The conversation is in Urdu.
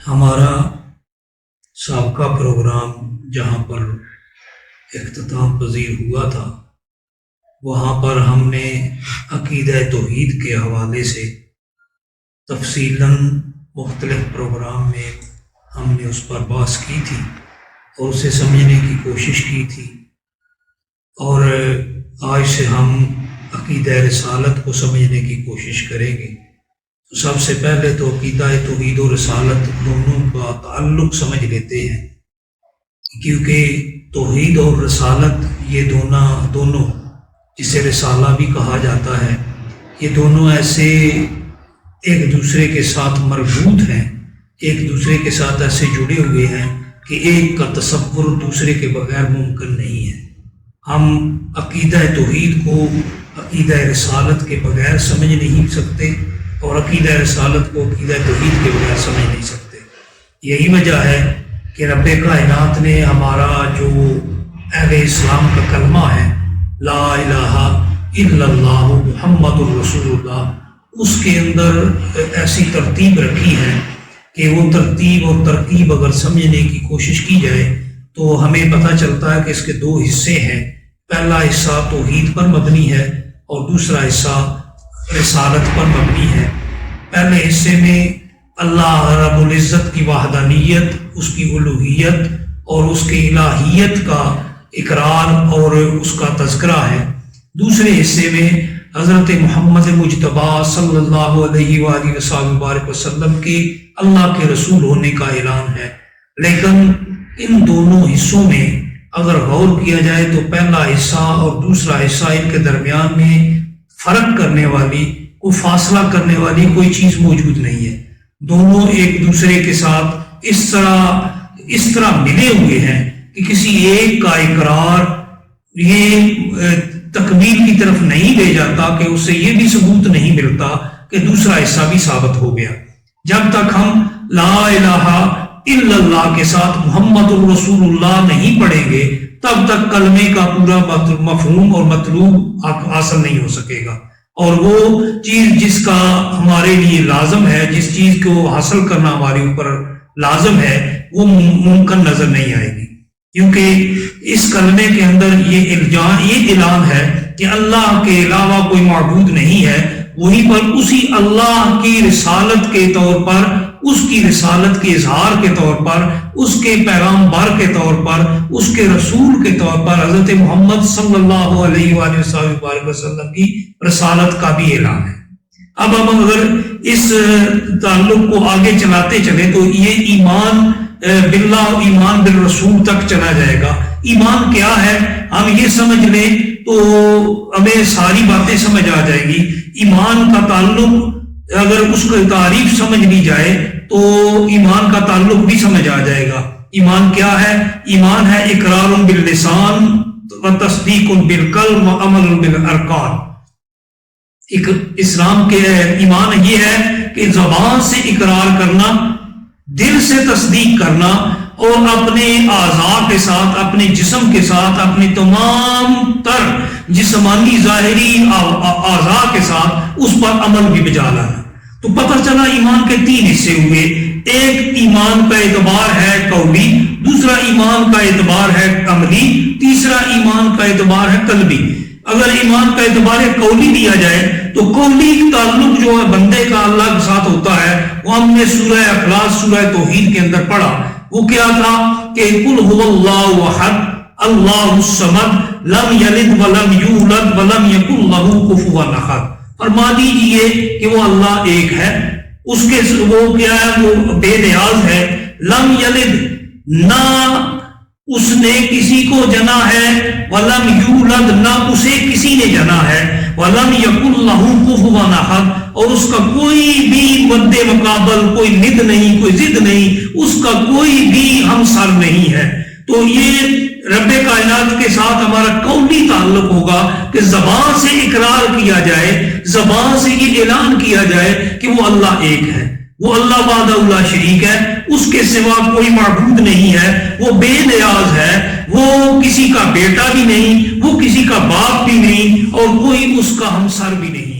ہمارا سابقہ پروگرام جہاں پر اختتام پذیر ہوا تھا وہاں پر ہم نے عقیدہ توحید کے حوالے سے تفصیلاً مختلف پروگرام میں ہم نے اس پر بحث کی تھی اور اسے سمجھنے کی کوشش کی تھی، اور آج سے ہم عقیدہ رسالت کو سمجھنے کی کوشش کریں گے۔ سب سے پہلے تو عقیدہ توحید و رسالت دونوں کا تعلق سمجھ لیتے ہیں، کیونکہ توحید اور رسالت یہ دونوں جسے رسالہ بھی کہا جاتا ہے، یہ دونوں ایسے ایک دوسرے کے ساتھ مربوط ہیں، ایک دوسرے کے ساتھ ایسے جڑے ہوئے ہیں کہ ایک کا تصور دوسرے کے بغیر ممکن نہیں ہے۔ ہم عقیدہ توحید کو عقیدہ رسالت کے بغیر سمجھ نہیں سکتے اور عقیدہ رسالت کو عقیدہ توحید کے بغیر سمجھ نہیں سکتے۔ یہی وجہ ہے کہ رب کائنات نے ہمارا جو اہل اسلام کا کلمہ ہے لا الہ الا اللہ محمد الرسول اللہ، اس کے اندر ایسی ترتیب رکھی ہے کہ وہ ترتیب اور ترکیب اگر سمجھنے کی کوشش کی جائے تو ہمیں پتہ چلتا ہے کہ اس کے دو حصے ہیں۔ پہلا حصہ توحید پر مبنی ہے اور دوسرا حصہ رسالت پر مبنی ہے۔ پہلے حصے میں اللہ رب العزت کی وحدانیت، اس کی الوہیت اور اس کے الہیت کا اقرار اور اس کا تذکرہ ہے۔ دوسرے حصے میں حضرت محمد مجتبی صلی اللہ علیہ وآلہ وسلم کے اللہ کے رسول ہونے کا اعلان ہے۔ لیکن ان دونوں حصوں میں اگر غور کیا جائے تو پہلا حصہ اور دوسرا حصہ ان کے درمیان میں فرق کرنے والی، کوئی فاصلہ کرنے والی کوئی چیز موجود نہیں ہے۔ دونوں ایک دوسرے کے ساتھ اس طرح ملے ہوئے ہیں کہ کسی ایک کا اقرار یہ تکمیل کی طرف نہیں لے جاتا کہ اس سے یہ بھی ثبوت نہیں ملتا کہ دوسرا حصہ بھی ثابت ہو گیا۔ جب تک ہم لا الہ الا اللہ کے ساتھ محمد الرسول اللہ نہیں پڑھیں گے تب تک کلمے کا پورا مفہوم اور مطلوب حاصل نہیں ہو سکے گا، اور وہ چیز جس کا ہمارے لیے لازم ہے، جس چیز کو حاصل کرنا ہمارے اوپر لازم ہے، وہ ممکن نظر نہیں آئے گی، کیونکہ اس کلمے کے اندر یہ اعلان ہے کہ اللہ کے علاوہ کوئی معبود نہیں ہے۔ وہیں پر اسی اللہ کی رسالت کے طور پر، اس کی رسالت کے اظہار کے طور پر، اس کے پیغام بار کے طور پر، اس کے رسول کے طور پر حضرت محمد صلی اللہ علیہ وآلہ وسلم کی رسالت کا بھی اعلان ہے۔ اب ہم اگر اس تعلق کو آگے چلاتے چلیں تو یہ ایمان باللہ، ایمان بالرسول تک چلا جائے گا۔ ایمان کیا ہے ہم یہ سمجھ لیں تو ہمیں ساری باتیں سمجھ آ جائیں گی۔ ایمان کا تعلق اگر اس کو تعریف سمجھ لی جائے تو ایمان کا تعلق بھی سمجھ آ جائے گا۔ ایمان کیا ہے؟ ایمان ہے اقرار باللسان و تصدیق بالقلب و عمل بالارکان۔ اسلام کے ایمان یہ ہے کہ زبان سے اقرار کرنا، دل سے تصدیق کرنا اور اپنے اعضاء کے ساتھ، اپنے جسم کے ساتھ، اپنے تمام تر جسمانی ظاہری اعضاء کے ساتھ اس پر عمل بھی بجا لانا۔ تو پتہ چلا ایمان کے تین حصے ہوئے۔ ایک ایمان کا اعتبار ہے قولی، دوسرا ایمان کا اعتبار ہے عملی، تیسرا ایمان کا اعتبار ہے قلبی۔ اگر ایمان کا اعتبار قولی لیا جائے تو قولی تعلق جو ہے بندے کا اللہ کے ساتھ ہوتا ہے، وہ ہم نے سورہ اخلاص، سورہ توحید کے اندر پڑھا۔ وہ کیا تھا کہ قل هو اللہ احد اللہ الصمد لم یلد ولم یولد ولم یکن له کفوا احد۔ فرما دیجئے کہ وہ اللہ ایک ہے، اس کے وہ کیا ہے، وہ بے نیاز ہے۔ لم یلد، نہ اس نے کسی کو جنا ہے، ولم یولد، نہ اسے کسی نے جنا ہے، ولم یکن له کفوا احد، اور اس کا کوئی بھی مد مقابل، کوئی ند نہیں، کوئی ضد نہیں، اس کا کوئی بھی ہمسر نہیں ہے۔ تو یہ رب کائنات کے ساتھ ہمارا قولی تعلق ہوگا کہ زبان سے اقرار کیا جائے، زبان سے یہ اعلان کیا جائے کہ وہ اللہ ایک ہے، وہ اللہ وحدہ لا شریک ہے، اس کے سوا کوئی معبود نہیں ہے، وہ بے نیاز ہے، وہ کسی کا بیٹا بھی نہیں، وہ کسی کا باپ بھی نہیں، اور کوئی اس کا ہمسر بھی نہیں۔